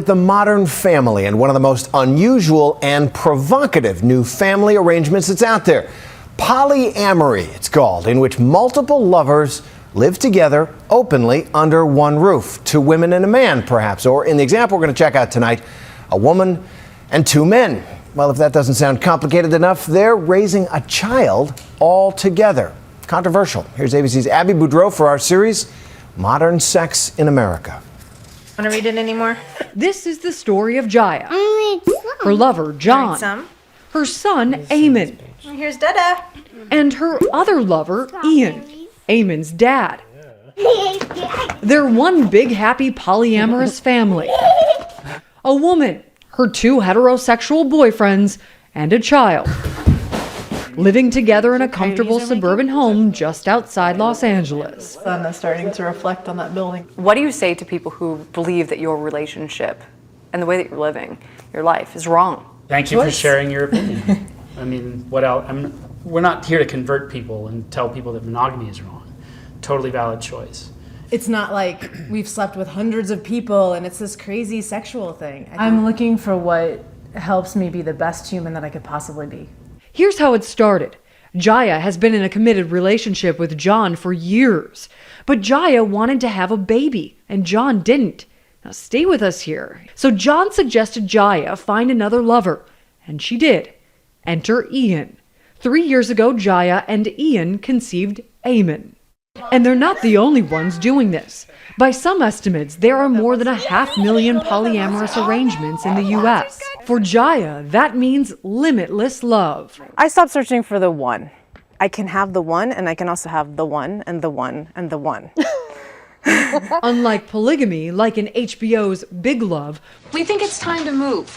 with the modern family and one of the most unusual and provocative new family arrangements that's out there. Polyamory, it's called, in which multiple lovers live together openly under one roof. Two women and a man, perhaps. Or in the example we're going to check out tonight, a woman and two men. Well, if that doesn't sound complicated enough, they're raising a child all together. Controversial. Here's ABC's Abby Boudreau for our series, Modern Sex in America. Want to read it anymore? This is the story of Jaya, her lover, John, her son, Eamon, Here's Dada. and her other lover, Ian, Eamon's dad. They're one big, happy, polyamorous family. A woman, her two heterosexual boyfriends, and a child. Living together in a comfortable suburban home just outside Los Angeles. The sun is starting to reflect on that building. What do you say to people who believe that your relationship and the way that you're living your life is wrong? Thank you for sharing your opinion. I mean, what else? We're not here to convert people and tell people that monogamy is wrong. Totally valid choice. It's not like we've slept with hundreds of people and it's this crazy sexual thing. I'm looking for what helps me be the best human that I could possibly be. Here's how it started. Jaya has been in a committed relationship with John for years, but Jaya wanted to have a baby, and John didn't. Now stay with us here. So John suggested Jaya find another lover, and she did. Enter Ian. 3 years ago, Jaya and Ian conceived Eamon. And they're not the only ones doing this. By some estimates, there are more than 500,000 polyamorous arrangements in the U.S. For Jaya, that means limitless love. I stopped searching for the one. I can have the one, and I can also have the one, and the one, and the one. Unlike polygamy, like in HBO's Big Love, We think it's time to move.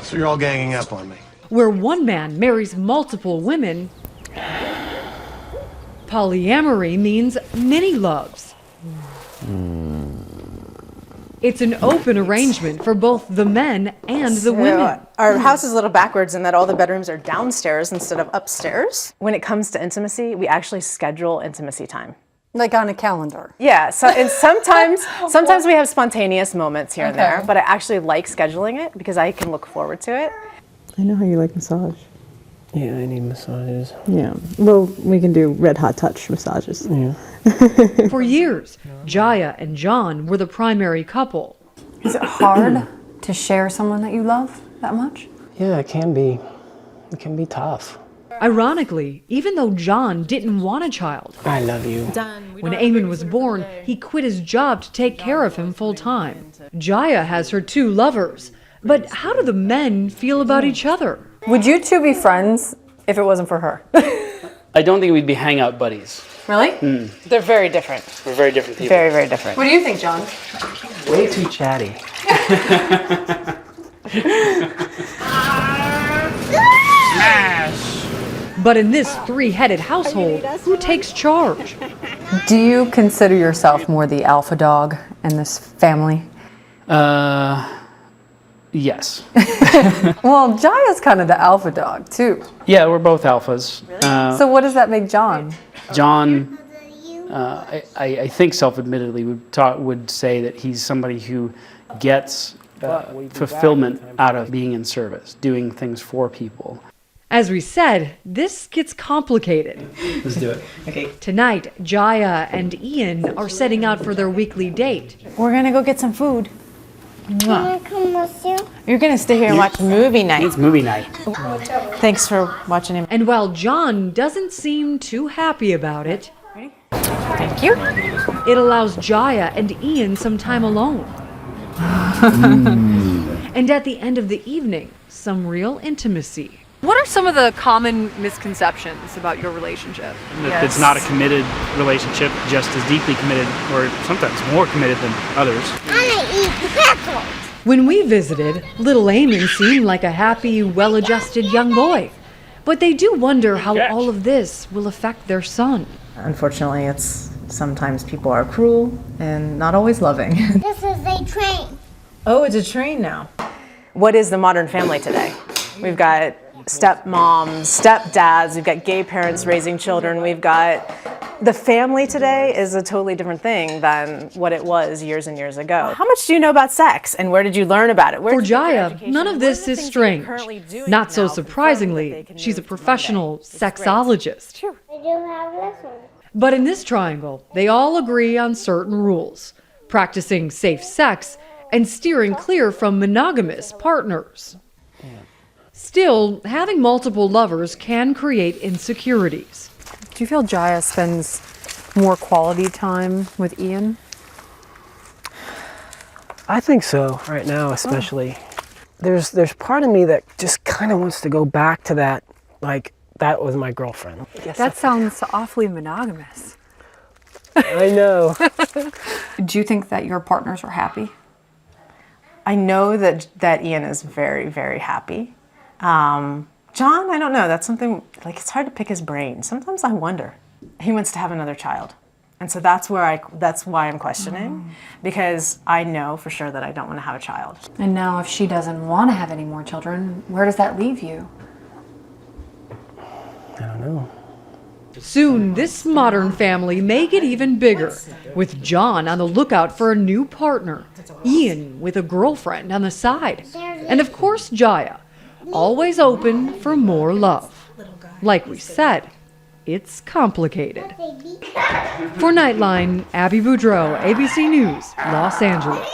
So you're all ganging up on me. where one man marries multiple women, polyamory means many loves. It's an open arrangement for both the men and the women. Our house is a little backwards in that all the bedrooms are downstairs instead of upstairs. When it comes to intimacy, we actually schedule intimacy time. Like on a calendar. Yeah, so and sometimes we have spontaneous moments here and there, but I actually like scheduling it because I can look forward to it. I know how you like massage. Yeah, I need massages. Yeah. Well, we can do red hot touch massages. Yeah. For years, Jaya and John were the primary couple. Is it hard to share someone that you love that much? Yeah, it can be. It can be tough. Ironically, even though John didn't want a child, I love you. when Eamon was born, he quit his job to take care of him full time. Jaya has her two lovers, but how do the men feel about each other? Would you two be friends if it wasn't for her? I don't think we'd be hangout buddies. Really? They're very different. We're very different people. Very, very different. What do you think, John? Way too chatty. But in this three-headed household, who takes charge? Do you consider yourself more the alpha dog in this family? Yes. Well, Jaya's kind of the alpha dog, too. Yeah, we're both alphas. So what does that make John? John, I think self-admittedly would say that he's somebody who gets fulfillment out of being in service, doing things for people. As we said, this gets complicated. Let's do it. Okay. Tonight, Jaya and Ian are setting out for their weekly date. We're gonna go get some food. Can I come with you? You're gonna stay here and watch movie night. It's movie night. Thanks for watching him. And while John doesn't seem too happy about it, Thank you. it allows Jaya and Ian some time alone. And at the end of the evening, some real intimacy. What are some of the common misconceptions about your relationship? That it's not a committed relationship, just as deeply committed, or sometimes more committed than others. I eat pretzels. When we visited, little Eamon seemed like a happy, well-adjusted young boy. But they do wonder how all of this will affect their son. Unfortunately, it's sometimes people are cruel and not always loving. This is a train. Oh, it's a train now. What is the modern family today? We've got stepmoms, stepdads, we've got gay parents raising children, we've got The family today is a totally different thing than what it was years and years ago. How much do you know about sex, and where did you learn about it? Where For did you get your Jaya, education? none of What are this the is things that you're strange. currently doing Not so now confirming that surprisingly, they can she's a move one day? professional It's great. sexologist. I do have lessons. But in this triangle, they all agree on certain rules, practicing safe sex and steering clear from monogamous partners. Still, having multiple lovers can create insecurities. Do you feel Jaya spends more quality time with Ian? I think so, right now especially. There's part of me that just kind of wants to go back to that, like, that was my girlfriend. That sounds awfully monogamous. I know. Do you think that your partners are happy? I know that Ian is very, very happy. John, I don't know. That's something, like, it's hard to pick his brain. Sometimes I wonder. He wants to have another child. And so that's why I'm questioning, because I know for sure that I don't want to have a child. And now if she doesn't want to have any more children, where does that leave you? I don't know. Soon, this modern family may get even bigger, with John on the lookout for a new partner, Ian with a girlfriend on the side, and of course Jaya, always open for more love. Like we said, it's complicated. For Nightline, Abby Boudreau, ABC News, Los Angeles.